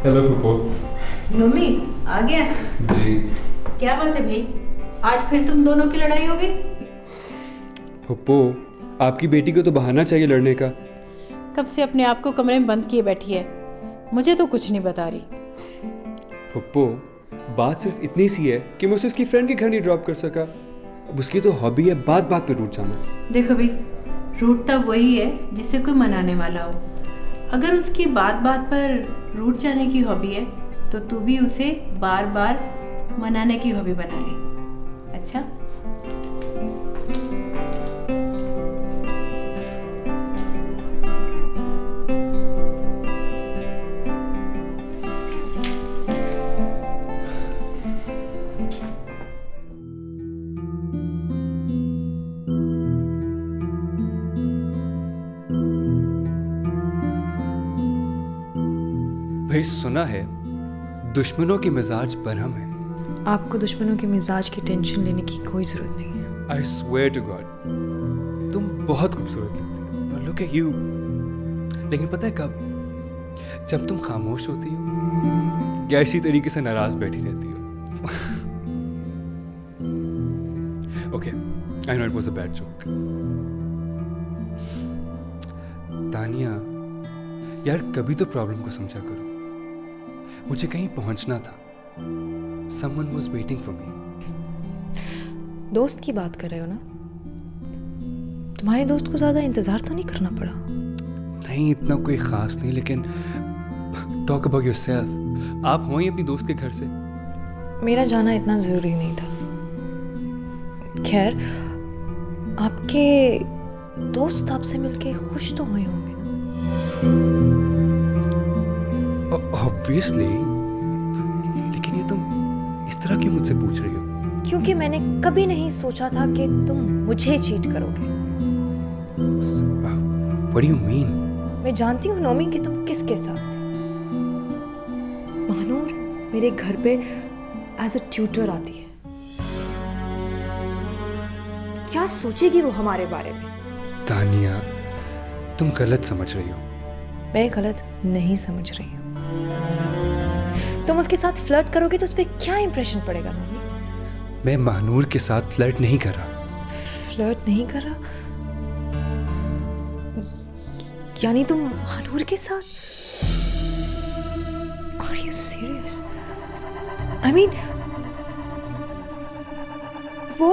Hello फूफो। Nomi आ गया। जी। क्या बात है भाई, आज फिर तुम दोनों की लड़ाई हो गई? फूफो, आपकी बेटी को तो बहाना चाहिए लड़ने का। कब से अपने आप को कमरे में बंद किए बैठी है, मुझे तो कुछ नहीं बता रही। फूफो, बात सिर्फ इतनी सी है कि मैं उसे उसकी फ्रेंड के घर नहीं ड्रॉप कर सका। अब उसकी तो हॉबी है बात बात पे रूठ जाना। देखो भाई, रूठता वही है जिसे कोई मनाने वाला हो। अगर उसकी बात बात पर रूठ जाने की हॉबी है तो तू भी उसे बार बार मनाने की हॉबी बना ले। अच्छा, भाई सुना है दुश्मनों के मिजाज बरहम है। आपको दुश्मनों के मिजाज की टेंशन लेने की कोई जरूरत नहीं है। आई स्वेयर टू गॉड, तुम बहुत खूबसूरत लगती हो। Look at you. लेकिन पता है कब? जब तुम खामोश होती हो या इसी तरीके से नाराज बैठी रहती हो। Okay, I know it was a bad joke. Tania, यार कभी तो प्रॉब्लम को समझा करो। मुझे कहीं पहुंचना था। Someone was waiting for me. दोस्त की बात कर रहे हो ना? तुम्हारे दोस्त को ज्यादा इंतजार तो नहीं करना पड़ा? नहीं, इतना कोई खास नहीं, लेकिन टॉक अबाउट योरसेल्फ। आप हो ही अपनी दोस्त के घर से। मेरा जाना इतना जरूरी नहीं था। खैर, आपके दोस्त आपसे मिलके खुश तो हुए होंगे ना? ऑब्वियसली, लेकिन ये तुम इस तरह क्यों मुझसे पूछ रही हो? क्योंकि मैंने कभी नहीं सोचा था कि तुम मुझे चीट करोगे। What do you mean? मैं जानती हूँ नोमी कि तुम किसके साथ थे। महानूर मेरे घर पे एज अ ट्यूटर आती है। क्या सोचेगी वो हमारे बारे में? तानिया, तुम गलत समझ रही हो। मैं गलत नहीं समझ रही हूँ। तुम उसके साथ फ्लर्ट करोगे तो उस पर क्या इंप्रेशन पड़ेगा नोमी? मैं महानूर के साथ फ्लर्ट नहीं कर रहा। फ्लर्ट नहीं कर रहा? यानी तुम महानूर के साथ? Are you serious? I mean, वो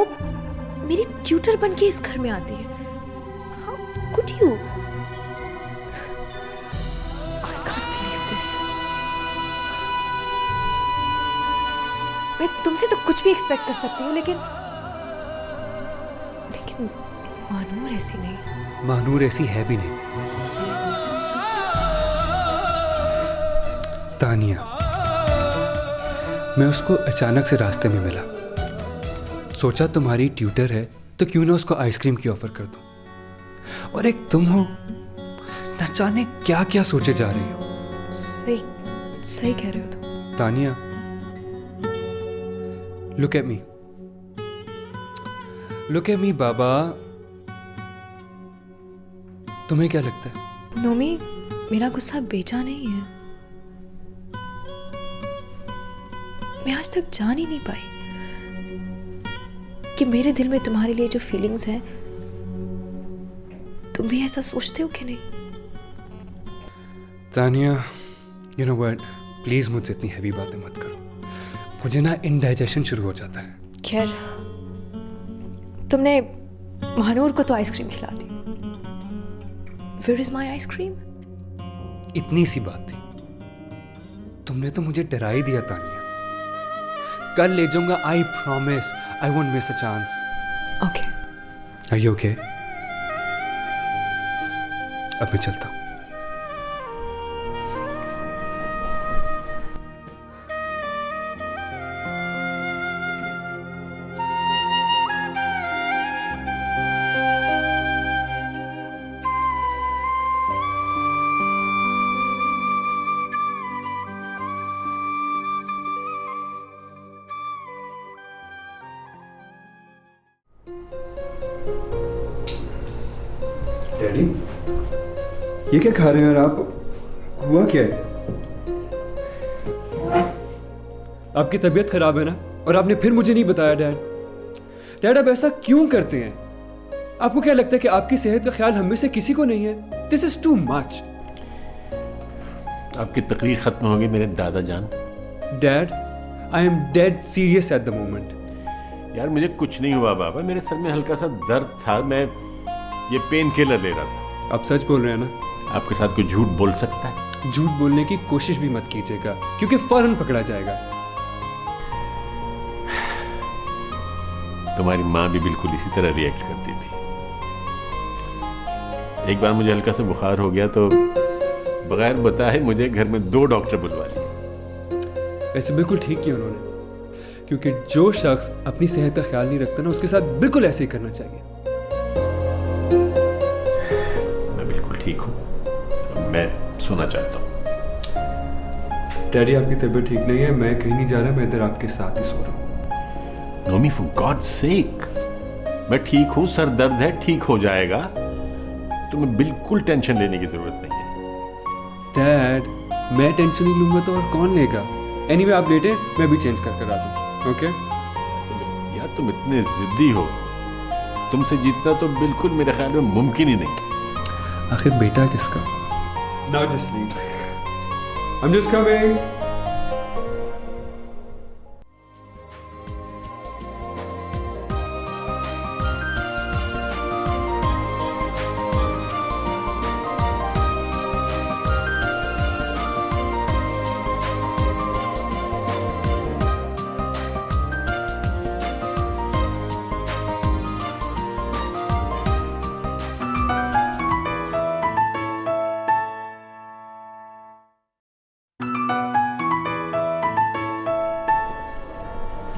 मेरी ट्यूटर बन के इस घर में आती है। How could you? I can't believe this. मैं तुमसे तो कुछ भी एक्सपेक्ट कर सकती हूँ, लेकिन महानूर ऐसी नहीं। महानूर ऐसी है भी नहीं। तानिया, मैं उसको अचानक से रास्ते में मिला। सोचा तुम्हारी ट्यूटर है तो क्यों ना उसको आइसक्रीम की ऑफर कर दूं। और एक तुम हो, न जाने क्या क्या सोचे जा रही हो। सही सही कह रहे हो तुम। Tania, look at me. Look at me बाबा। तुम्हें क्या लगता है? नोमी, मेरा गुस्सा बेचा नहीं है। मैं आज तक जान ही नहीं पाई कि मेरे दिल में तुम्हारे लिए जो फीलिंग्स हैं, तुम भी ऐसा सोचते हो कि नहीं? Tania, you know what, please मुझसे इतनी हैवी बातें मत करो। मुझे ना इनडाइजेशन शुरू हो जाता है। खैर, तुमने महानूर को तो आइसक्रीम खिला दी। Where is my ice cream? इतनी सी बात थी, तुमने तो मुझे डरा ही दिया तानिया। कल ले जाऊंगा, I promise. I won't miss a chance. Okay. Are you okay? अब मैं चलता हूँ। डैडी, ये क्या खा रहे हैं यार आप? हुआ क्या है? आपकी तबीयत खराब है ना, और आपने फिर मुझे नहीं बताया डैड। डैड आप ऐसा क्यों करते हैं? आपको क्या लगता है कि आपकी सेहत का ख्याल हम में से किसी को नहीं है? This is too much. आपकी तकरीर खत्म हो गई मेरे दादा जान। Dad I am dead serious at the moment. यार मुझे कुछ नहीं हुआ बाबा, मेरे सर में हल्का सा दर्द था, मैं ये पेन किलर ले रहा था। आप सच बोल रहे हैं ना? आपके साथ कोई झूठ बोल सकता है? झूठ बोलने की कोशिश भी मत कीजिएगा, क्योंकि फौरन पकड़ा जाएगा। तुम्हारी माँ भी बिल्कुल इसी तरह रिएक्ट करती थी। एक बार मुझे हल्का सा बुखार हो गया तो बगैर बताए मुझे घर में 2 डॉक्टर बुलवा लिए। ऐसे बिल्कुल ठीक किया उन्होंने, क्योंकि जो शख्स अपनी सेहत का ख्याल नहीं रखता ना, उसके साथ बिल्कुल ऐसे ही करना चाहिए। मैं बिल्कुल ठीक हूँ, मैं सोना चाहता हूँ। डैडी आपकी तबीयत ठीक नहीं है, मैं कहीं नहीं जा रहा, मैं इधर आपके साथ ही सो रहा हूँ। नोमी फॉर गॉड सेक, मैं ठीक हूँ, सर दर्द है, ठीक हो जाएगा, तुम्हें बिल्कुल टेंशन लेने की जरूरत नहीं है। डैड मैं टेंशन नहीं लूंगा तो और कौन लेगा? एनीवे आप लेटे, मैं भी चेंज कर आ जाऊँ। ओके? यार तुम इतने जिद्दी हो, तुमसे जीतना तो बिल्कुल मेरे ख्याल में मुमकिन ही नहीं। आखिर बेटा किसका? Now just sleep. I'm just coming.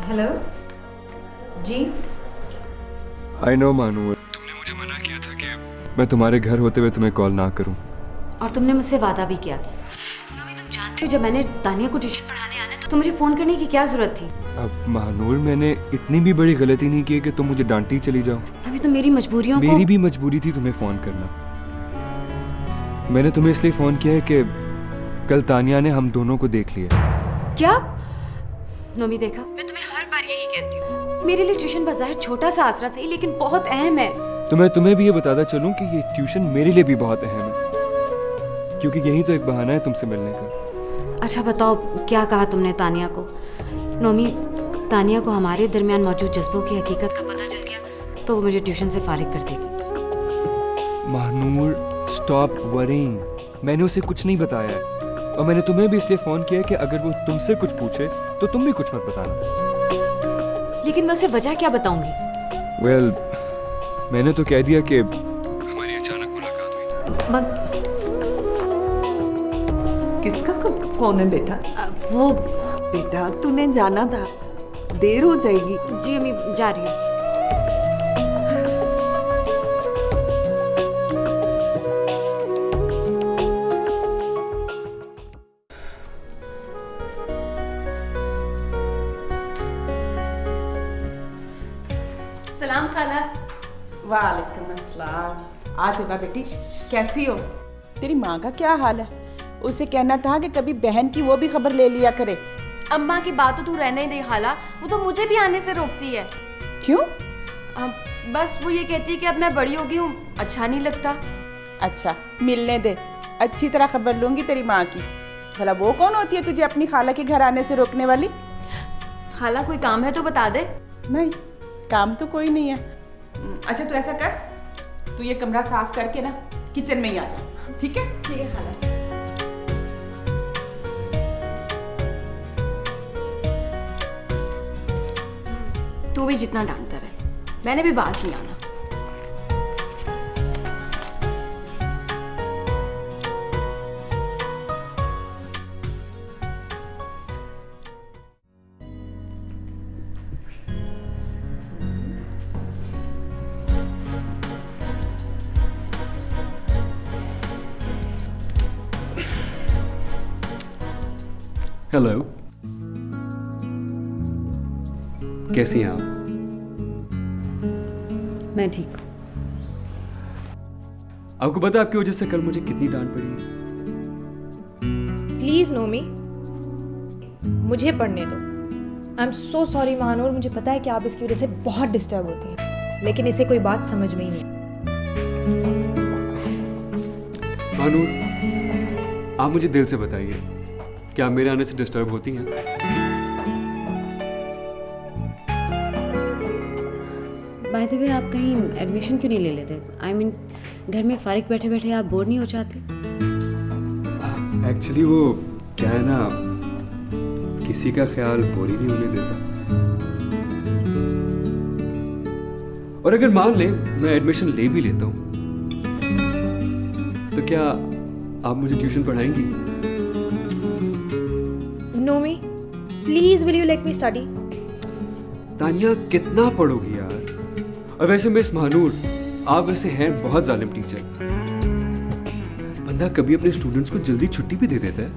Hello जी। I know मानू, तुमने मुझे मना किया था कि मैं तुम्हारे घर होते हुए तुम्हें कॉल ना करूं। और तुमने मुझसे वादा भी किया था। नोमी तुम जानते हो जब मैंने तानिया को ट्यूशन पढ़ाने आना तो मुझे फ़ोन करने की क्या ज़रूरत थी? अब महानूर मैंने इतनी भी बड़ी गलती नहीं की कि तुम मुझे डांटती चली जाओ। अभी तो मेरी मजबूरियों मेरी भी मजबूरी थी तुम्हें फ़ोन करना। मैंने तुम्हें इसलिए फ़ोन किया है कि कल तानिया ने हम दोनों को देख लिया। क्या? नोमी देखा, मैं तुम्हें हर बार यही कहती हूँ, मेरे लिए ट्यूशन बाजार छोटा सा आसरा सही लेकिन बहुत अहम है। तो मैं तुम्हें भी ये बताता चलूं कि ये ट्यूशन मेरे लिए भी बहुत अहम है, क्योंकि यही तो एक बहाना है तुमसे मिलने का। अच्छा बताओ, क्या कहा तुमने तानिया को? नोमी, तानिया को हमारे दरमियान मौजूद जज्बों की हकीकत का पता चल गया तो वो मुझे ट्यूशन से फारिग कर देगी। महानूर स्टॉप वरीइंग, मैंने उसे कुछ नहीं बताया है, और मैंने तुम्हें भी इसलिए फ़ोन किया कि अगर वो तुमसे कुछ पूछे तो तुम भी कुछ मत बताना। लेकिन मैं उसे वजह क्या बताऊंगी? वेल, मैंने तो कह दिया कि हमारी अचानक मुलाकात हुई थी। किसका फोन है बेटा? वो बेटा तूने जाना था, देर हो जाएगी। जी अम्मी, जा रही हूँ। सलाम खाला। वालेकुम अस्सलाम। आसिफा बेटी कैसी हो? तेरी माँ का क्या हाल है? उसे कहना था कि कभी बहन की वो भी खबर ले लिया करे। अम्मा की बात तो तू रहने ही दे खाला, वो तो मुझे भी आने से रोकती है। क्यों? बस वो ये कहती है कि अब मैं बड़ी हो गई हूँ, अच्छा नहीं लगता। अच्छा मिलने दे, अच्छी तरह खबर लूंगी तेरी माँ की। भला वो कौन होती है तुझे अपनी खाला के घर आने से रोकने वाली? खाला कोई काम है तो बता दे। नहीं, काम तो कोई नहीं है। अच्छा तू ऐसा कर, तू ये कमरा साफ करके ना किचन में ही आ जा, ठीक है? ठीक है खाला। तू भी जितना डांटता रहे, मैंने भी बाज नहीं आना। हेलो, कैसी हैं आप? मैं ठीक हूँ। आपको पता है आपकी वजह से कल मुझे कितनी डांट पड़ी है? प्लीज नोमी, मुझे पढ़ने दो। I am so sorry Mahnoor, मुझे पता है कि आप इसकी वजह से बहुत डिस्टर्ब होती हैं, लेकिन इसे कोई बात समझ में ही नहीं। महानूर, आप मुझे दिल से बताइए, क्या आप मेरे आने से डिस्टर्ब होती हैं? बाय द वे, आप कहीं एडमिशन क्यों नहीं ले लेते? आई मीन, घर में फारिग बैठे बैठे आप बोर नहीं हो जाते? एक्चुअली वो क्या है ना, किसी का ख्याल बोर ही नहीं होने देता। और अगर मान ले मैं एडमिशन ले भी लेता हूँ, तो क्या आप मुझे ट्यूशन पढ़ाएंगी? Nomi, please will you let me study? Tania, कितना पढ़ोगी यार? और वैसे मिस महानूर, आप वैसे हैं बहुत जालिम टीचर। बंदा कभी अपने स्टूडेंट्स को जल्दी छुट्टी भी दे देता है।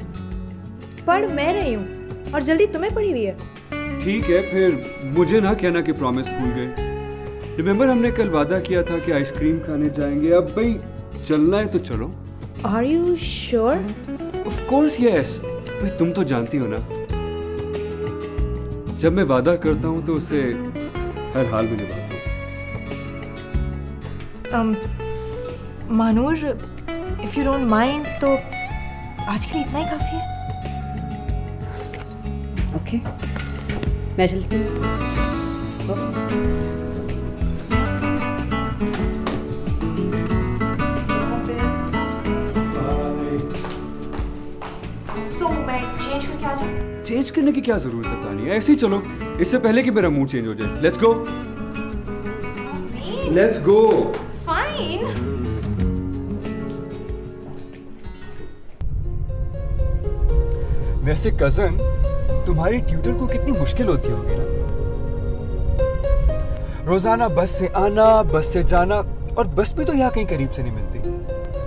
पढ़ मैं रही हूँ और जल्दी तुम्हें पढ़ी हुई है। ठीक है, फिर मुझे ना कहना कि प्रॉमिस भूल गए। रिमेंबर हमने कल वादा किया था कि आइसक्रीम खाने जाएंगे। अब भाई चलना है तो चलो। Are you sure? Of course yes. भाई तुम तो जानती हो ना, जब मैं वादा करता हूँ तो उसे हर हाल में निभाता हूँ। Mahnoor, if you don't mind तो आज के लिए इतना ही काफी है। ओके, मैं चलती हूँ। सो मैं चेंज करके आ जाऊँ? चेंज करने की क्या जरूरत है तानिया, ऐसे ही चलो, इससे पहले कि मेरा मूड चेंज हो जाए। Let's go, let's go. Fine. वैसे कजन, तुम्हारी ट्यूटर को कितनी मुश्किल होती होगी ना, रोजाना बस से आना, बस से जाना, और बस भी तो यहाँ कहीं करीब से नहीं मिलती।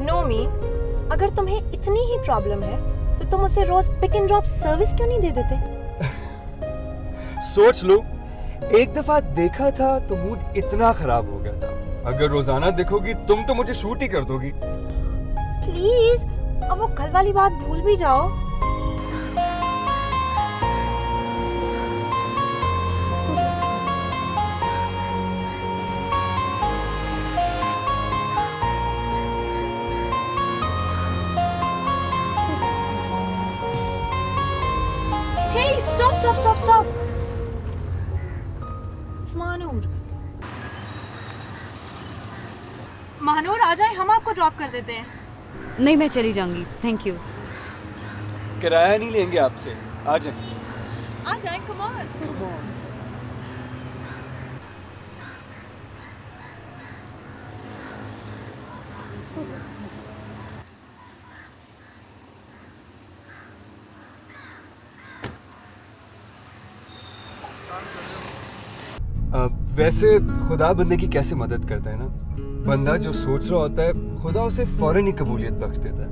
नोमी, अगर तुम्हें इतनी ही प्रॉब्लम है तो तुम उसे रोज पिक एंड ड्रॉप सर्विस क्यों नहीं दे देते? सोच लो, एक दफा देखा था तो मूड इतना खराब हो गया था। अगर रोजाना देखोगी तुम तो मुझे शूट ही कर दोगी। प्लीज, अब वो कल वाली बात भूल भी जाओ। Hey, stop! It's Mahnoor. Mahnoor, आ जाए, हम आपको ड्रॉप कर देते हैं। नहीं, मैं चली जाऊंगी, थैंक यू। किराया नहीं लेंगे आपसे, आ जाए। आ जाए, कम ऑन। वैसे खुदा बंदे की कैसे मदद करता है ना, बंदा जो सोच रहा होता है खुदा उसे फौरन ही कबूलियत बख्श देता है।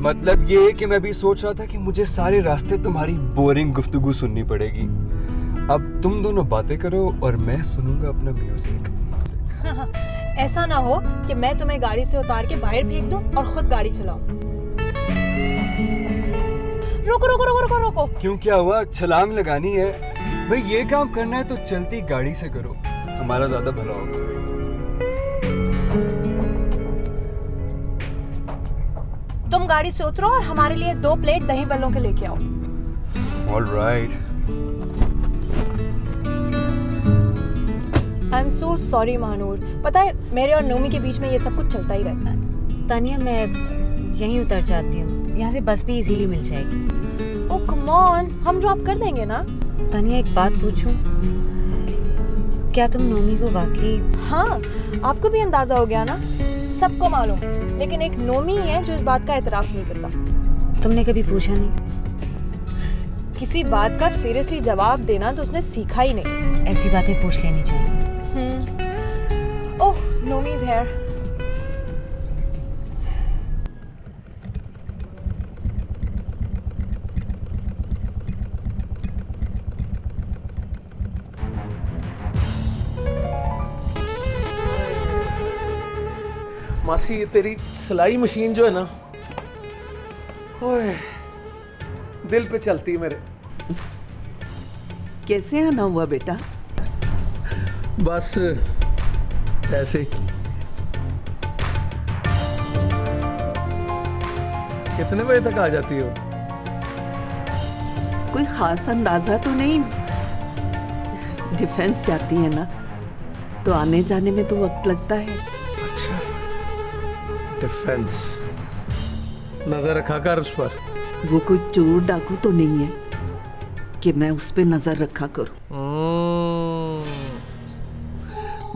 मतलब ये कि मैं भी सोच रहा था कि मुझे सारे रास्ते तुम्हारी बोरिंग गुफ्तगू सुननी पड़ेगी। अब तुम दोनों बातें करो और मैं सुनूंगा अपना म्यूजिक। ऐसा ना हो कि मैं तुम्हें गाड़ी से उतार के बाहर फेंक दूं और खुद गाड़ी चलाऊं। रोको। क्यों, क्या हुआ? छलांग लगानी है? भाई ये काम करना है तो चलती गाड़ी से करो, हमारा ज्यादा भला होगा। तुम गाड़ी से उतरो और हमारे लिए 2 प्लेट दही बल्लों के लेके आओ। Alright. I am so sorry Mahnoor, पता है मेरे और नोमी के बीच में ये सब कुछ चलता ही रहता है। तानिया, मैं यहीं उतर जाती हूँ, यहाँ से बस भी इजीली मिल जाएगी। ओह कम ऑन, हम ड्रॉप कर देंगे ना। तानिया, एक बात पूछूं, क्या तुम नोमी को वाकई? हाँ, आपको भी अंदाजा हो गया ना, सबको मालूम, लेकिन एक नोमी ही है जो इस बात का एतराफ नहीं करता। तुमने कभी पूछा नहीं? किसी बात का सीरियसली जवाब देना तो उसने सीखा ही नहीं। ऐसी बातें पूछ लेनी चाहिए। ओह, नोमी इज हियर। मासी, ये तेरी सिलाई मशीन जो है ना, ओए, दिल पे चलती है मेरे। कैसे आना हुआ बेटा? बस ऐसे ही। कितने बजे तक आ जाती हो? कोई खास अंदाजा तो नहीं, डिफेंस जाती है ना, तो आने जाने में तो वक्त लगता है। अच्छा, डिफेंस। नजर रखा कर उस पर। वो कोई चोर डाकू तो नहीं है कि मैं उस पे नजर रखा करूं।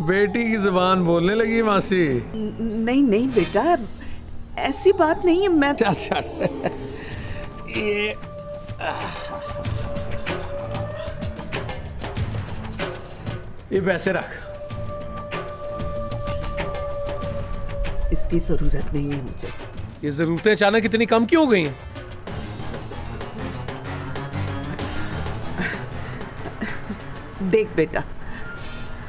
बेटी की जुबान बोलने लगी मासी। नहीं नहीं बेटा, ऐसी बात नहीं है। मैं चल चल ये पैसे रख। इसकी जरूरत नहीं है मुझे। ये जरूरतें अचानक इतनी कम क्यों हो गई हैं? देख बेटा,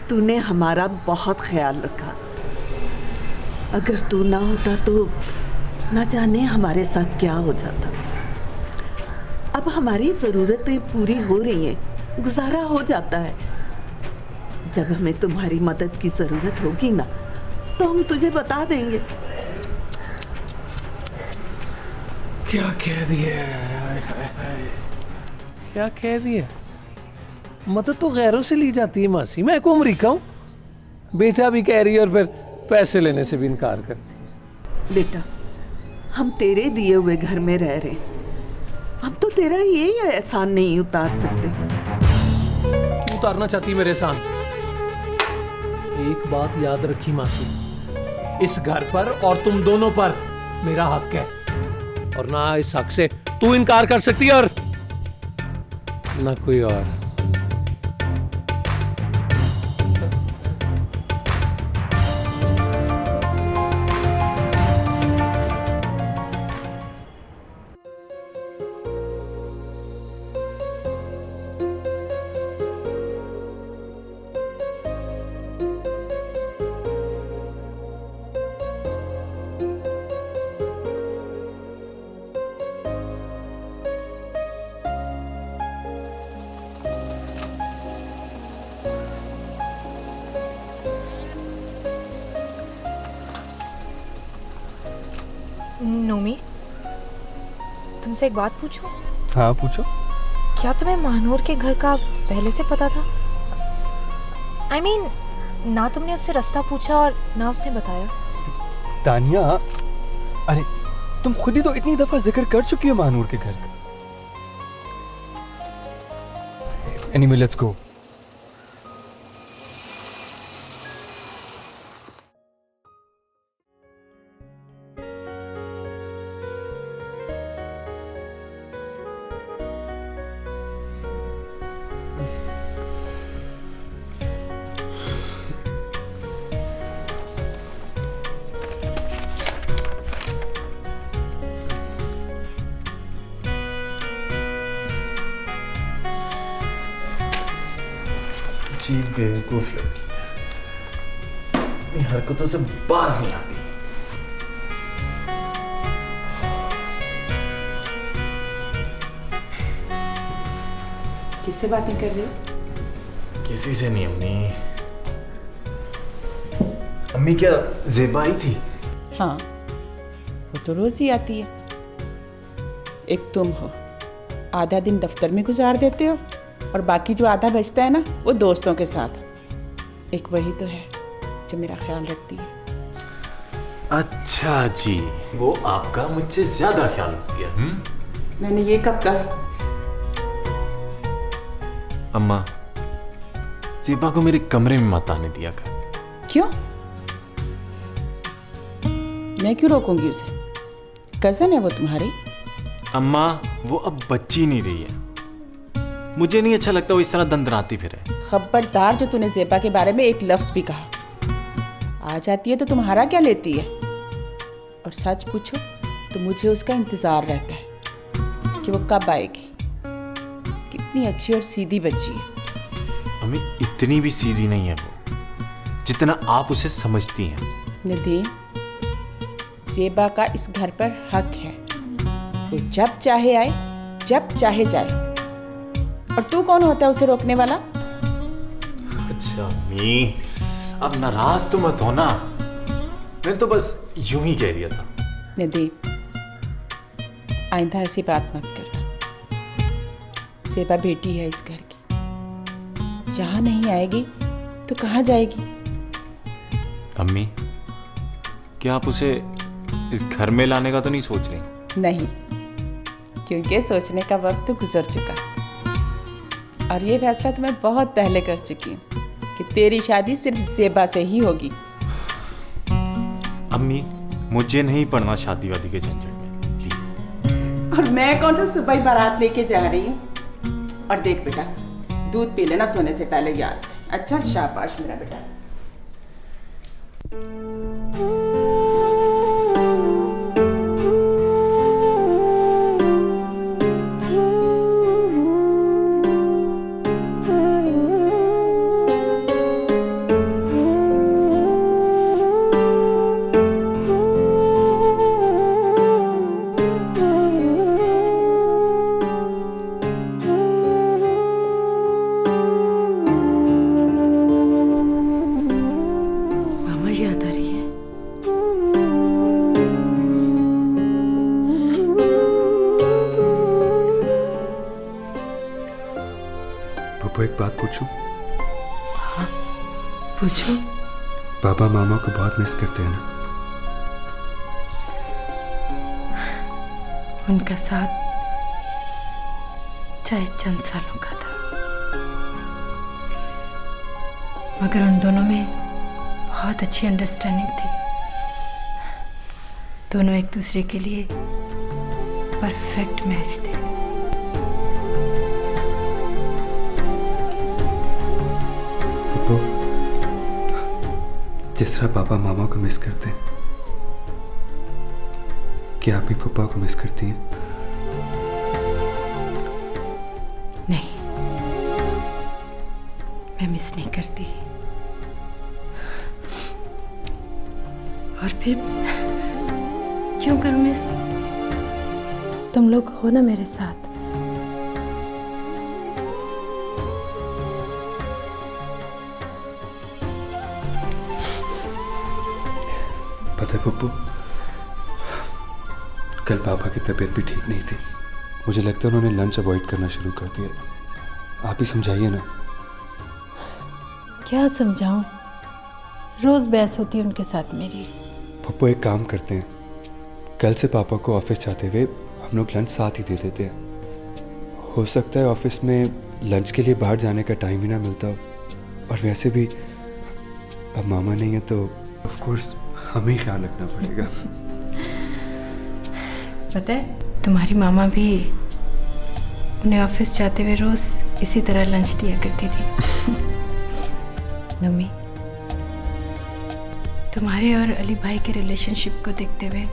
तूने हमारा बहुत ख्याल रखा। अगर तू ना होता तो ना जाने हमारे साथ क्या हो जाता। अब हमारी ज़रूरतें पूरी हो रही हैं, गुजारा हो जाता है। जब हमें तुम्हारी मदद की ज़रूरत होगी ना, तो हम तुझे बता देंगे। क्या कह दिया? क्या कह दिया? मदद तो गैरों से ली जाती है मासी। मैं को अमरीका हूँ, बेटा भी कह रही है और फिर पैसे लेने से भी इनकार करती। बेटा, हम तेरे दिए हुए घर में रह रहे हैं, हम तो तेरा ये एहसान नहीं उतार सकते। क्यों उतारना चाहती मेरे साथ? एक बात याद रखी मासी, इस घर पर और तुम दोनों पर मेरा हक है, और ना इस हक से तू इनकार कर सकती है और ना कोई और। नोमी, तुमसे एक बात पूछूं? हाँ पूछो। क्या तुम्हें महानूर के घर का पहले से पता था? I mean, ना तुमने उससे रास्ता पूछा और ना उसने बताया। तानिया, अरे तुम खुद ही तो इतनी दफा जिक्र कर चुकी हो महानूर के घर का। Anyway, let's go. अजीब बेवकूफ लड़की है, अपनी हरकतों से बाज नहीं आती। किससे बातें कर रहे हो? किसी से नहीं अम्मी। अम्मी क्या ज़ेबा आई थी? हाँ, वो तो रोज ही आती है। एक तुम हो, आधा दिन दफ्तर में गुजार देते हो और बाकी जो आधा बचता है ना, वो दोस्तों के साथ। एक वही तो है जो मेरा ख्याल रखती है। अच्छा जी, वो आपका मुझसे ज्यादा ख्याल रखती है। मैंने ये कब कहा? अम्मा, ज़ेबा को मेरे कमरे में मत आने दिया कर। क्यों? मैं क्यों रोकूंगी उसे? कजन है वो तुम्हारी। अम्मा, वो अब बच्ची नहीं रही है, मुझे नहीं अच्छा लगता वो इस तरह दंदनाती फिरे। खबरदार, जो तूने ज़ेबा के बारे में एक लफ्ज भी कहा। आ जाती है तो तुम्हारा क्या लेती है? और सच पूछो तो मुझे उसका इंतजार रहता है कि वो कब आएगी। कितनी अच्छी और सीधी बच्ची है। अम्मी, इतनी भी सीधी नहीं है वो जितना आप उसे समझती हैं। निधि, ज़ेबा का इस घर पर हक है। वो जब चाहे आए, जब चाहे जाए। और तू कौन होता है उसे रोकने वाला? अच्छा अम्मी, अब नाराज तो मत होना, मैं तो बस यूं ही कह रहा था। निधि, आइंदा ऐसी बात मत करना। सेबा बेटी है इस घर की, यहाँ नहीं आएगी तो कहाँ जाएगी? अम्मी, क्या आप उसे इस घर में लाने का तो नहीं सोच रही? नहीं, क्योंकि सोचने का वक्त तो गुजर चुका और ये फैसला तो मैं बहुत पहले कर चुकी हूँ कि तेरी शादी सिर्फ सेबा से ही होगी। अम्मी, मुझे नहीं पड़ना शादी वादी के झंझट में, प्लीज। और मैं कौन सा सुबह ही बारात लेके जा रही हूँ? और देख बेटा, दूध पी लेना सोने से पहले याद से। अच्छा, शाबाश मेरा बेटा। पप्पू, एक बात पूछूं? हाँ, पूछो। पापा मामा को बहुत मिस करते हैं ना? उनका साथ चाहे चंद सालों का था, मगर उन दोनों में बहुत अच्छी अंडरस्टैंडिंग थी। दोनों एक दूसरे के लिए परफेक्ट मैच थे। पप्पू, जिस तरह पापा मामा को मिस करते हैं, क्या आप भी पप्पा को मिस करती हैं? नहीं, मैं मिस नहीं करती। और फिर क्यों करूं मिस? तुम लोग हो ना मेरे साथ। पता है पप्पू, कल पापा की तबीयत भी ठीक नहीं थी। मुझे लगता है उन्होंने लंच अवॉइड करना शुरू कर दिया। आप ही समझाइए ना। क्या समझाऊं? रोज बहस होती है उनके साथ मेरी। पप्पू, एक काम करते हैं, कल से पापा को ऑफिस जाते हुए हम लोग लंच साथ ही दे देते हैं। हो सकता है ऑफिस में लंच के लिए बाहर जाने का टाइम ही ना मिलता हो, और वैसे भी अब मामा नहीं है तो ऑफ कोर्स हमें ही ख्याल रखना पड़ेगा। पता है, तुम्हारी मामा भी उन्हें ऑफिस जाते हुए रोज इसी तरह लंच दिया करती थी। नमी, तुम्हारे और अली भाई के रिलेशनशिप को देखते हुए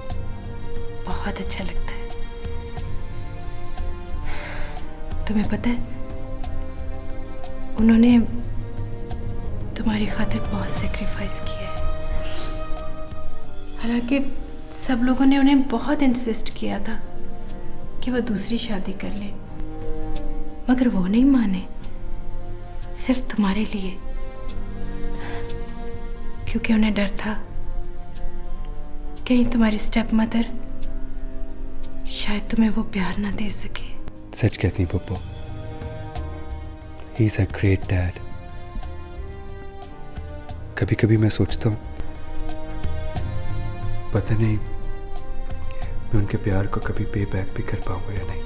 बहुत अच्छा लगता है। तुम्हें पता है, उन्होंने तुम्हारी खातिर बहुत सेक्रीफाइस किया है। हालांकि सब लोगों ने उन्हें बहुत इंसिस्ट किया था कि वो दूसरी शादी कर ले, मगर वो नहीं माने, सिर्फ तुम्हारे लिए, क्योंकि उन्हें डर था कहीं तुम्हारी स्टेप मदर शायद तुम्हें वो प्यार ना दे सके। सच कहती हैं Pappu, he is a great dad. कभी कभी मैं सोचता हूँ, पता नहीं मैं उनके प्यार को कभी पे बैक भी कर पाऊंगा या नहीं।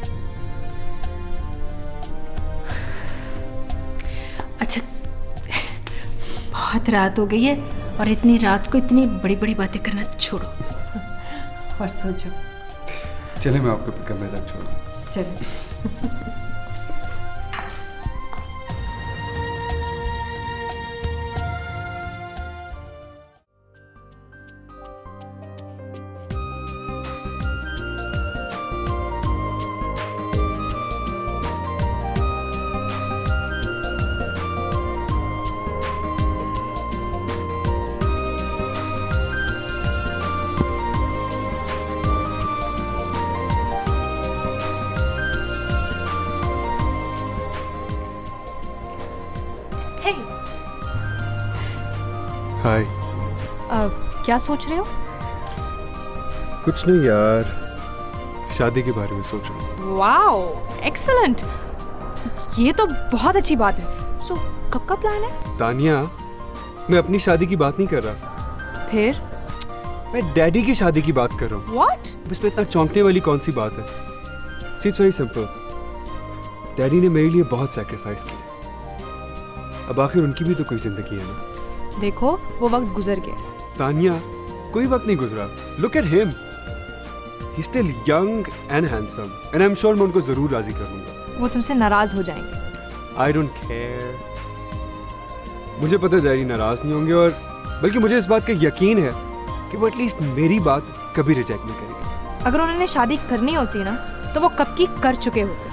अच्छा, बहुत रात हो गई है और इतनी रात को इतनी बड़ी बड़ी बातें करना छोड़ो और सो जाओ। चले, मैं आपको कमरे तक छोड़ूं। चलो। हाय। क्या सोच रहे हो? कुछ नहीं यार, शादी के बारे में सोच रहा हूँ। Wow, excellent. ये तो बहुत अच्छी बात है। सो कब का प्लान है? तानिया, मैं अपनी शादी की बात नहीं कर रहा, फिर? मैं डैडी की शादी की बात कर रहा हूँ। What? इसमें इतना चौंकने वाली कौन सी बात है? It's very simple. डैडी ने मेरे लिए बहुत सैक्रिफाइस किया, अब आखिर उनकी भी तो कोई जिंदगी है ना। देखो, वो वक्त गुजर गया। तानिया, कोई वक्त नहीं गुजरा। Look at him, he still young and handsome and I am sure मैं उनको जरूर राजी कर लूंगा। वो तुमसे नाराज हो जाएंगे। I don't care. मुझे पता है डैडी नाराज नहीं होंगे, और बल्कि मुझे इस बात का यकीन है कि वो एटलीस्ट मेरी बात कभी रिजेक्ट नहीं करेंगे। अगर उन्होंने शादी करनी होती ना, तो वो कब की कर चुके होते।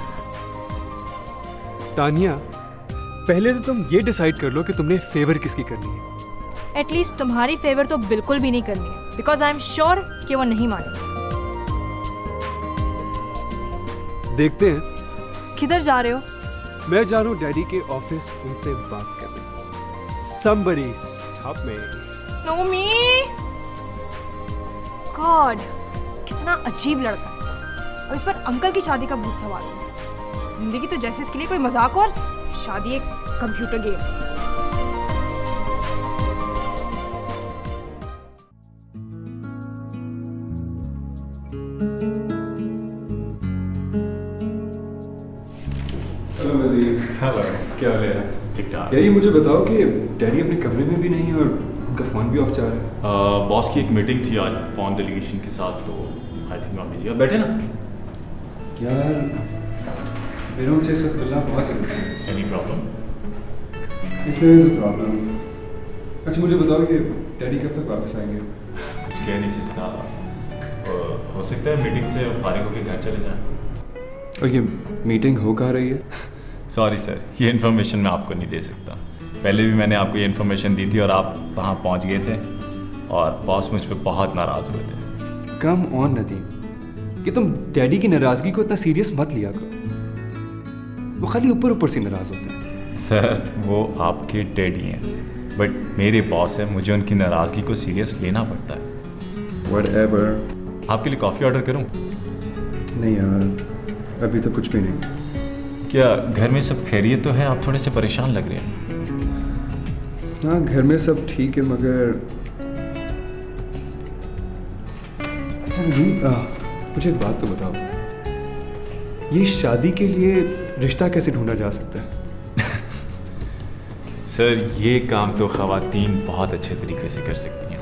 तानिया, पहले तो तुम ये डिसाइड कर लो कि तुमने फेवर किसकी करनी है। एटलीस्ट तुम्हारी फेवर तो बिल्कुल भी नहीं करनी है, बिकॉज आई एम श्योर कि वो नहीं मानेंगे। देखते हैं। किधर जा रहे हो? मैं जा रहा हूँ डैडी के ऑफिस उनसे बात करने। Somebody stop me. Nomi, God, कितना अजीब लड़का है। और इस पर अंकल की शादी का भूत सवार है। जिंदगी तो जैसे इसके लिए कोई मजाक, और शादी एक कंप्यूटर गेम। हेलो, क्या हाल है? ठीक ठाक। यार, ये मुझे बताओ कि डैडी अपने कमरे में भी नहीं, और उनका फ़ोन भी ऑफ जा रहा है। बॉस की एक मीटिंग थी आज फोन डेलीगेशन के साथ, तो आई थिंक आप बिजी। बैठे ना। यार, मेरे उनसे इस वक्त मिलना बहुत ज़रूरी है। Any problem? इसमें इज़ अ प्रॉब्लम। अच्छा, मुझे बताओ कि डैडी कब तक वापस आएंगे? कुछ कह नहीं सकता। हो सकता है मीटिंग से फारिग होकर घर चले जाएं। और ये मीटिंग हो कहाँ रही है? सॉरी सर, ये इन्फॉर्मेशन मैं आपको नहीं दे सकता। पहले भी मैंने आपको ये इन्फॉर्मेशन दी थी और आप वहाँ पहुँच गए थे, और बॉस मुझ पर बहुत नाराज़ हुए थे। कम ऑन नदीम, कि तुम डैडी की नाराज़गी को इतना सीरियस मत लिया करो। वो खाली ऊपर ऊपर से नाराज़ होते हैं। सर, वो आपके डैडी हैं, बट मेरे बॉस है, मुझे उनकी नाराज़गी को सीरियस लेना पड़ता है। Whatever। आपके लिए कॉफ़ी ऑर्डर करूँ? नहीं यार, अभी तो कुछ भी नहीं। क्या घर में सब खैरियत तो है? आप थोड़े से परेशान लग रहे हैं। हाँ, घर में सब ठीक है, मगर अच्छा नदीम, मुझे एक बात तो बताओ, ये शादी के लिए रिश्ता कैसे ढूंढा जा सकता है? सर, ये काम तो ख़वातीन बहुत अच्छे तरीके से कर सकती हैं।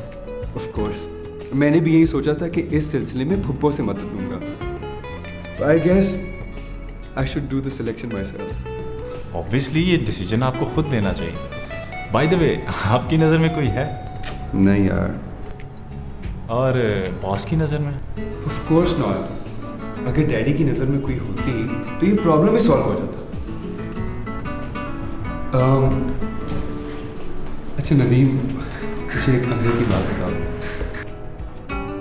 ऑफ कोर्स, मैंने भी यही सोचा था कि इस सिलसिले में फुप्पो से मदद लूँगा। I guess I should do the selection myself. Obviously ये डिसीजन आपको खुद लेना चाहिए। बाय द वे, आपकी नज़र में कोई है? नहीं यार। और बॉस की नज़र में? Of course not. अगर डैडी की नज़र में कोई होती तो ये प्रॉब्लम ही सॉल्व हो जाता। अच्छा नदीम, मुझे एक अंदर की बात बताओ,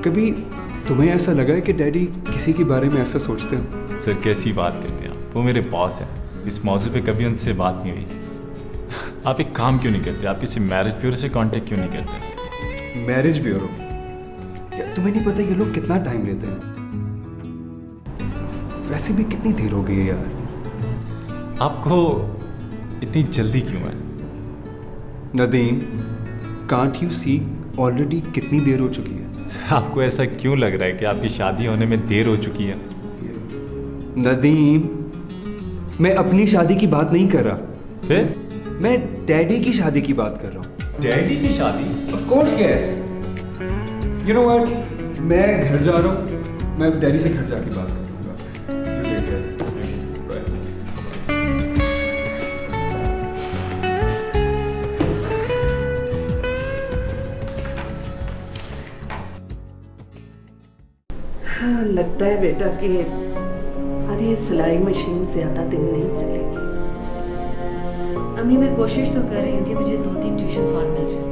कभी तुम्हें ऐसा लगा है कि डैडी किसी के बारे में ऐसा सोचते हैं? सर, कैसी बात करते हैं आप? वो मेरे बॉस हैं। इस मौजू पे कभी उनसे बात नहीं हुई। आप एक काम क्यों नहीं करते? आप किसी मैरिज ब्यूरो से कांटेक्ट क्यों नहीं करते? Marriage bureau? क्या तुम्हें नहीं पता ये लोग कितना टाइम लेते हैं? वैसे भी कितनी देर हो गई है यार। आपको इतनी जल्दी क्यों है? Nadeem, can't you see already कितनी देर हो चुकी है? सर, आपको ऐसा क्यों लग रहा है कि आपकी शादी होने में देर हो चुकी है? नदीम, मैं अपनी शादी की बात नहीं कर रहा। फिर? मैं डैडी की शादी की बात कर रहा हूँ। डैडी की शादी? Of course yes. You know what, मैं घर जा रहा हूँ, मैं डैडी से घर जाके बात कर लूँगा। You take care. Bye. हाँ, लगता है बेटा कि अरे सिलाई मशीन ज़्यादा दिन नहीं चलेगी। अम्मी, मैं कोशिश तो कर रही हूँ कि मुझे 2-3 ट्यूशन्स और मिल जाए,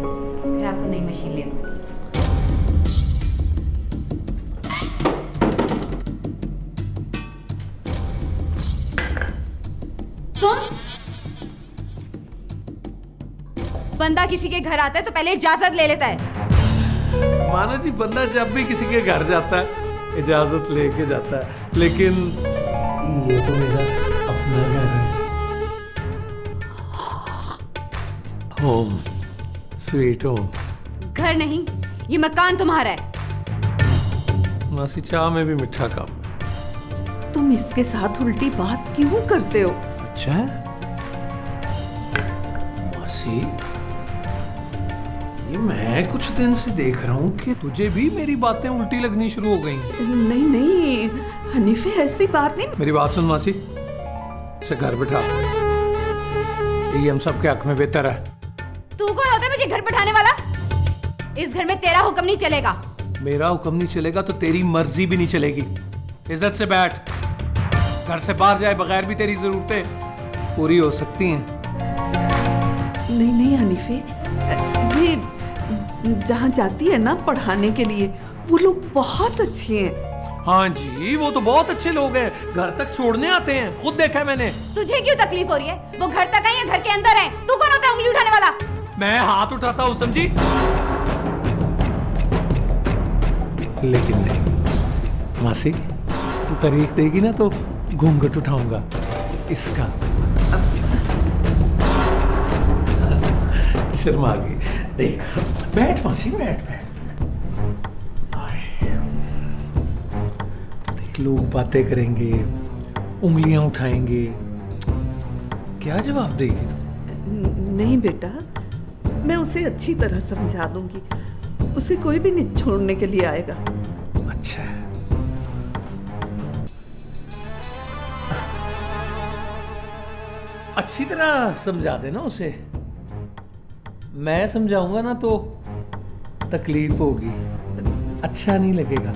फिर आपको नई मशीन ले दूँगी। तुम बंदा किसी के घर आता है तो पहले इजाजत ले लेता है। मानो जी, बंदा जब भी किसी के घर जाता है इजाजत लेके जाता है, लेकिन ये तो मेरा अपना घर है। Home, sweet home. घर नहीं, ये मकान तुम्हारा है। मासी, चाह में भी मीठा काम है। तुम इसके साथ उल्टी बात क्यों करते हो? अच्छा है मासी, ये मैं कुछ दिन से देख रहा हूँ कि तुझे भी मेरी बातें उल्टी लगनी शुरू हो गई। नहीं नहीं हनीफे, ऐसी बात नहीं। मेरी बात सुन मासी, इसे घर बिठा, ये हम सबके हक में बेहतर है। तू कौन होता है मुझे घर बिठाने वाला? इस घर में तेरा हुक्म नहीं चलेगा। मेरा हुक्म नहीं चलेगा तो तेरी मर्जी भी नहीं चलेगी। इज्जत से बैठ, घर से बाहर जाए बगैर भी तेरी जरूरतें पूरी हो सकती हैं। नहीं नहीं हनीफे, ये जहाँ जाती है ना पढ़ाने के लिए, वो लोग बहुत अच्छे हैं। हाँ जी, वो तो बहुत अच्छे लोग हैं, घर तक छोड़ने आते हैं, खुद देखा है मैंने। तुझे क्यों तकलीफ हो रही है? वो घर तक है या घर के अंदर है? तू कौन होता है उंगली उठाने वाला? मैं हाथ उठाता हूँ, समझी? लेकिन नहीं मासी, तू तारीख देगी ना तो घूंघट उठाऊंगा इसका। शर्मा गई। देख, बैठ मासी, बैठ बैठ। देख, लोग बातें करेंगे, उंगलियां उठाएंगे, क्या जवाब देगी तू? नहीं बेटा, मैं उसे अच्छी तरह समझा दूंगी, उसे कोई भी नहीं छोड़ने के लिए आएगा। अच्छा है। अच्छी तरह समझा देना उसे, मैं समझाऊंगा ना तो तकलीफ होगी, अच्छा नहीं लगेगा।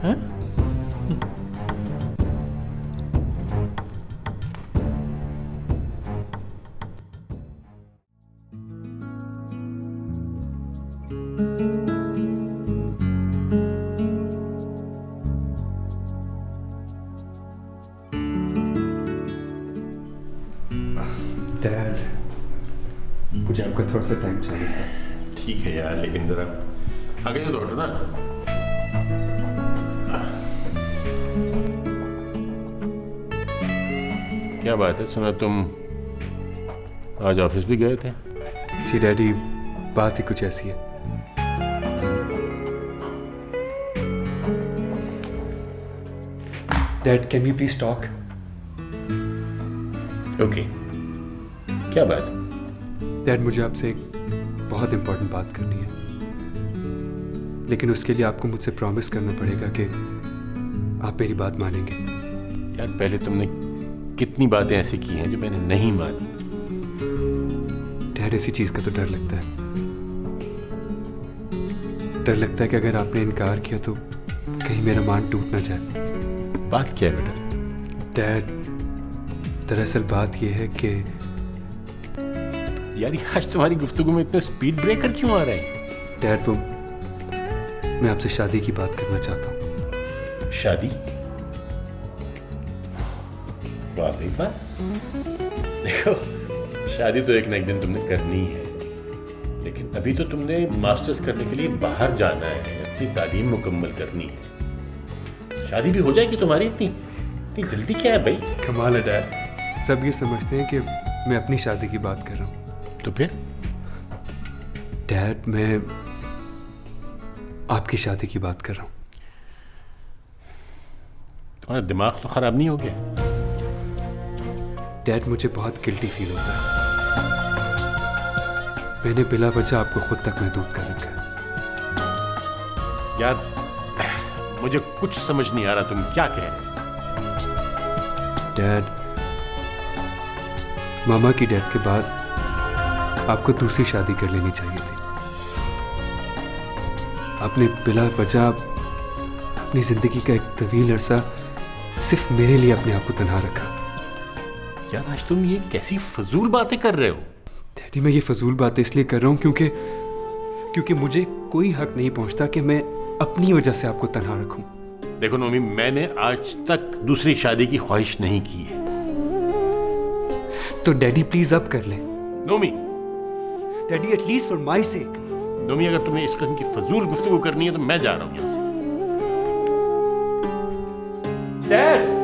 हाँ? डैड, मुझे आपका थोड़ा सा टाइम चाहिए था। ठीक है यार, लेकिन जरा आगे से दौड़ो ना। क्या बात है, सुना तुम आज ऑफिस भी गए थे? जी डैडी, बात ही कुछ ऐसी है। Dad, can we please talk? Okay, क्या बात? डैड, मुझे आपसे एक बहुत इंपॉर्टेंट बात करनी है, लेकिन उसके लिए आपको मुझसे प्रॉमिस करना पड़ेगा कि आप मेरी बात मानेंगे। यार, पहले तुमने कितनी बातें ऐसी की हैं जो मैंने नहीं मानी। डैड, ऐसी चीज का तो डर लगता है। डर लगता है कि अगर आपने इनकार किया तो कहीं मेरा मान टूट ना जाए। बात क्या है बेटा? डैड, दरअसल बात यह है कि यार, आज तुम्हारी गुफ्तगू में इतने स्पीड ब्रेकर क्यों आ रहे हैं? डैड, वो मैं आपसे शादी की बात करना चाहता हूँ। शादी? वाकई बात? देखो, शादी तो एक ना एक दिन तुमने करनी है, लेकिन अभी तो तुमने मास्टर्स करने के लिए बाहर जाना है, अपनी तालीम मुकम्मल करनी है। शादी भी हो जाएगी तुम्हारी, इतनी जल्दी क्या है भाई? कमाल है डैड, सब ये समझते हैं कि मैं अपनी शादी की बात कर रहा हूँ। तो फिर? डैड, मैं आपकी शादी की बात कर रहा हूँ। तुम्हारा दिमाग तो खराब नहीं हो गया? डैड, मुझे बहुत गिल्टी फील होता है। मैंने बिला वजह आपको खुद तक महदूद कर रखा है। यार, मुझे कुछ समझ नहीं आ रहा तुम क्या कह रहे हो। डैड, मामा की डेथ के बाद आपको दूसरी शादी कर लेनी चाहिए थी। आपने बिला वजह अपनी जिंदगी का एक तवील अरसा सिर्फ मेरे लिए अपने आप को तन्हा रखा। यार, आज तुम ये कैसी फजूल बातें कर रहे हो? डैडी, मैं ये फजूल बातें इसलिए कर रहा हूं क्योंकि मुझे कोई हक नहीं पहुंचता कि मैं अपनी वजह से आपको तन्हा रखूं। देखो नोमी, मैंने आज तक दूसरी शादी की ख्वाहिश नहीं की है। तो डैडी प्लीज अब कर लें। Nomi, daddy at least for my sake. Nomi, अगर तुम्हें इस किस्म की फजूल गुफ्तगू करनी है तो मैं जा रहा हूँ यहाँ से। डैड